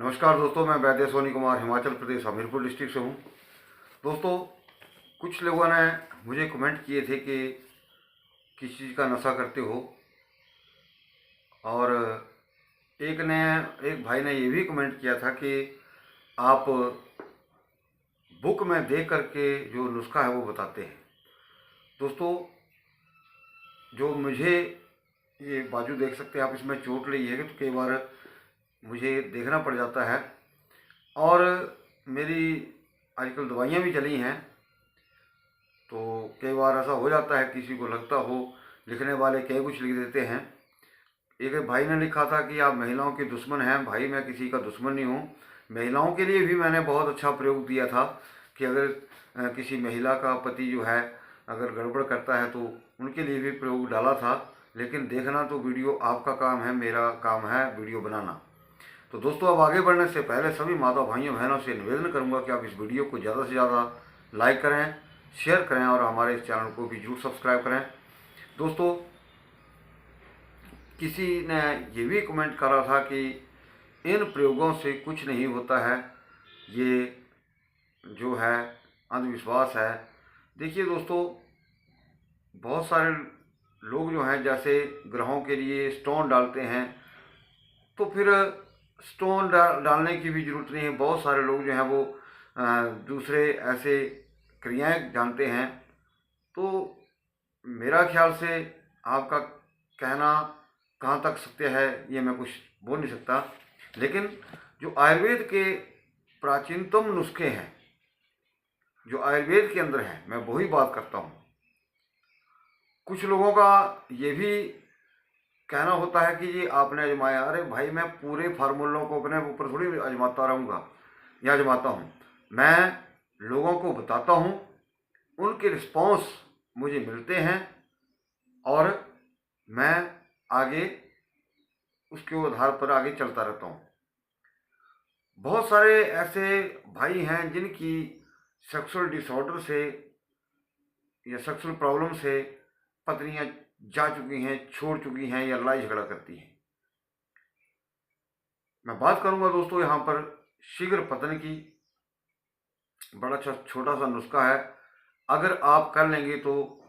नमस्कार दोस्तों, मैं वैद्य सोनी कुमार हिमाचल प्रदेश हमीरपुर डिस्ट्रिक्ट से हूँ। दोस्तों, कुछ लोगों ने मुझे कमेंट किए थे कि किस चीज़ का नशा करते हो, और एक भाई ने ये भी कमेंट किया था कि आप बुक में देख करके जो नुस्खा है वो बताते हैं। दोस्तों, जो मुझे ये बाजू देख सकते हैं आप, इसमें चोट लगी है तो कई बार मुझे देखना पड़ जाता है, और मेरी आजकल दवाइयाँ भी चली हैं, तो कई बार ऐसा हो जाता है किसी को लगता हो, लिखने वाले कई कुछ लिख देते हैं। एक भाई ने लिखा था कि आप महिलाओं के दुश्मन हैं। भाई, मैं किसी का दुश्मन नहीं हूँ। महिलाओं के लिए भी मैंने बहुत अच्छा प्रयोग दिया था कि अगर किसी महिला का पति जो है अगर गड़बड़ करता है तो उनके लिए भी प्रयोग डाला था। लेकिन देखना तो वीडियो आपका काम है, मेरा काम है वीडियो बनाना। तो दोस्तों, अब आगे बढ़ने से पहले सभी माता भाइयों बहनों से निवेदन करूंगा कि आप इस वीडियो को ज़्यादा से ज़्यादा लाइक करें, शेयर करें और हमारे इस चैनल को भी जरूर सब्सक्राइब करें। दोस्तों, किसी ने ये भी कमेंट करा था कि इन प्रयोगों से कुछ नहीं होता है, ये जो है अंधविश्वास है। देखिए दोस्तों, बहुत सारे लोग जो हैं जैसे ग्रहों के लिए स्टोन डालते हैं, तो फिर स्टोन डालने की भी ज़रूरत नहीं है। बहुत सारे लोग जो हैं वो दूसरे ऐसे क्रियाएं जानते हैं। तो मेरा ख्याल से आपका कहना कहाँ तक सत्य है ये मैं कुछ बोल नहीं सकता, लेकिन जो आयुर्वेद के प्राचीनतम नुस्खे हैं, जो आयुर्वेद के अंदर हैं, मैं वही बात करता हूँ। कुछ लोगों का ये भी कहना होता है कि ये आपने आजमाया। अरे भाई, मैं पूरे फार्मूलों को अपने ऊपर थोड़ी आजमाता रहूँगा या आजमाता हूँ। मैं लोगों को बताता हूँ, उनके रिस्पॉन्स मुझे मिलते हैं और मैं आगे उसके आधार पर आगे चलता रहता हूँ। बहुत सारे ऐसे भाई हैं जिनकी सेक्सुअल डिसऑर्डर से या सेक्सुअल प्रॉब्लम से पत्नियां जा चुकी हैं, छोड़ चुकी हैं या लड़ाई झगड़ा करती हैं। मैं बात करूंगा दोस्तों यहाँ पर शीघ्र पतन की। बड़ा अच्छा छोटा सा नुस्खा है, अगर आप कर लेंगे तो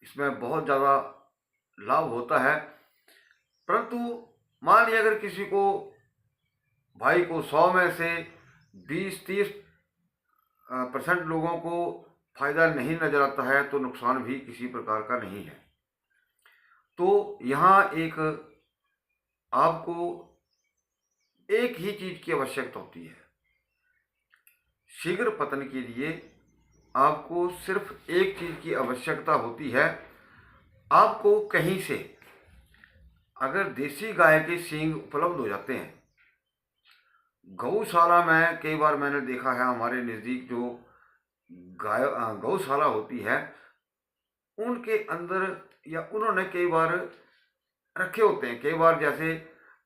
इसमें बहुत ज़्यादा लाभ होता है। परंतु मान लिया अगर किसी को, भाई को 100 में से 20-30% लोगों को फायदा नहीं नजर आता है तो नुकसान भी किसी प्रकार का नहीं है। तो यहाँ एक आपको एक ही चीज की आवश्यकता होती है। शीघ्र पतन के लिए आपको सिर्फ एक चीज की आवश्यकता होती है। आपको कहीं से अगर देसी गाय के सींग उपलब्ध हो जाते हैं, गौशाला में कई बार मैंने देखा है, हमारे नज़दीक जो गौशाला होती है उनके अंदर या उन्होंने कई बार रखे होते हैं। कई बार जैसे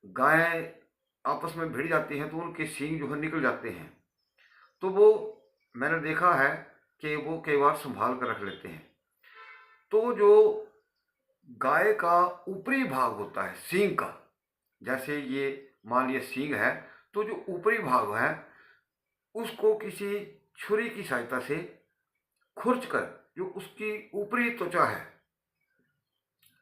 गाय आपस में भिड़ जाती हैं तो उनके सींग जो है निकल जाते हैं, तो वो मैंने देखा है कि वो कई बार संभाल कर रख लेते हैं। तो जो गाय का ऊपरी भाग होता है सींग का, जैसे ये मान लिया सींग है, तो जो ऊपरी भाग है उसको किसी छुरी की सहायता से खुरच कर जो उसकी ऊपरी त्वचा है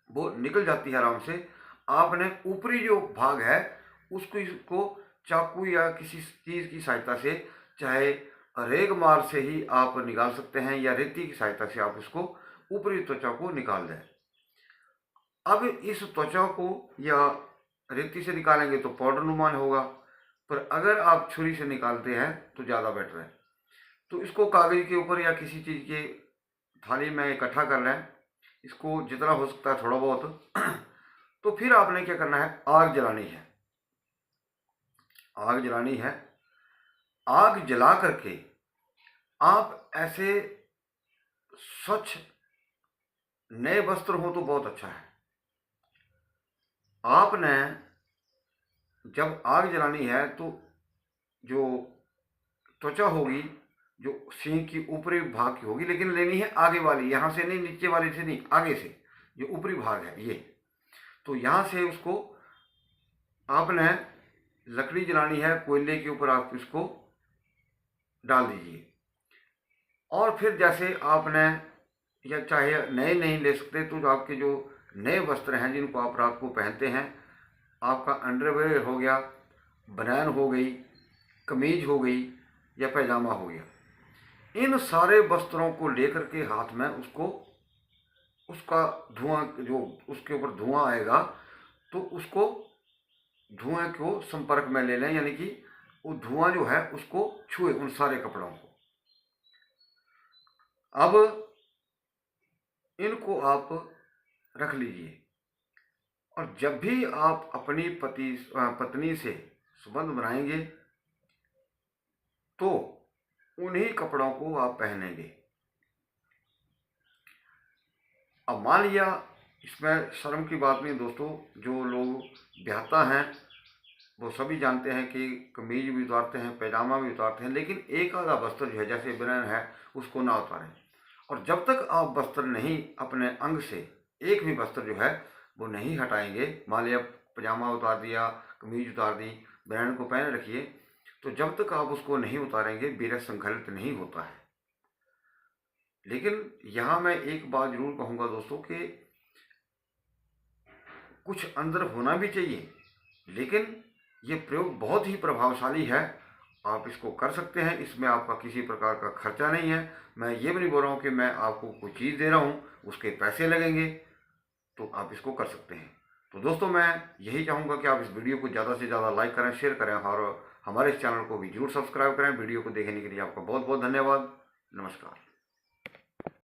वो निकल जाती है आराम से। आपने ऊपरी जो भाग है उसको इसको चाकू या किसी चीज़ की सहायता से, चाहे रेग मार से ही आप निकाल सकते हैं या रेती की सहायता से आप उसको ऊपरी त्वचा को निकाल दें। अब इस त्वचा को या रेती से निकालेंगे तो पाउडर नुमान होगा, पर अगर आप छुरी से निकालते हैं तो ज़्यादा बेटर है। तो इसको कागज़ के ऊपर या किसी चीज़ के थाली में इकट्ठा कर लें, इसको जितना हो सकता है थोड़ा बहुत। तो फिर आपने क्या करना है, आग जलानी है। आग जलानी है। आग जला करके आप ऐसे स्वच्छ नए वस्त्र हो तो बहुत अच्छा है। आपने जब आग जलानी है तो जो त्वचा होगी जो सींग की ऊपरी भाग की होगी, लेकिन लेनी है आगे वाली, यहाँ से नहीं, नीचे वाली से नहीं, आगे से जो ऊपरी भाग है ये। तो यहाँ से उसको आपने लकड़ी जलानी है, कोयले के ऊपर आप इसको डाल दीजिए। और फिर जैसे आपने, या चाहे नए नहीं ले सकते, तो जो आपके जो नए वस्त्र हैं जिनको आप रात को पहनते हैं, आपका अंडरवेयर हो गया, बनैन हो गई, कमीज हो गई या पैजामा हो गया, इन सारे वस्त्रों को लेकर के हाथ में उसको, उसका धुआं जो उसके ऊपर धुआं आएगा तो उसको धुएं को संपर्क में ले लें, यानी कि वो धुआं जो है उसको छुए उन सारे कपड़ों को। अब इनको आप रख लीजिए और जब भी आप अपनी पत्नी से संबंध बनाएंगे तो उन्हीं कपड़ों को आप पहनेंगे। अब मान लिया, इसमें शर्म की बात नहीं दोस्तों, जो लोग ब्याहता हैं वो सभी जानते हैं कि कमीज भी उतारते हैं, पैजामा भी उतारते हैं, लेकिन एक आधा वस्त्र जो है जैसे बनियान है उसको ना उतारें। और जब तक आप वस्त्र नहीं, अपने अंग से एक भी वस्त्र जो है वो नहीं हटाएंगे, मान लिया पैजामा उतार दिया, कमीज उतार दी, बनियान को पहन रखिए, तो जब तक आप उसको नहीं उतारेंगे वीर्य संघलित नहीं होता है। लेकिन यहाँ मैं एक बात जरूर कहूँगा दोस्तों कि कुछ अंदर होना भी चाहिए, लेकिन ये प्रयोग बहुत ही प्रभावशाली है। आप इसको कर सकते हैं, इसमें आपका किसी प्रकार का खर्चा नहीं है। मैं ये भी नहीं बोल रहा हूँ कि मैं आपको कोई चीज़ दे रहा हूँ, उसके पैसे लगेंगे, तो आप इसको कर सकते हैं। तो दोस्तों मैं यही चाहूँगा कि आप इस वीडियो को ज़्यादा से ज़्यादा लाइक करें, शेयर करें और हमारे इस चैनल को भी जरूर सब्सक्राइब करें। वीडियो को देखने के लिए आपका बहुत बहुत धन्यवाद। नमस्कार।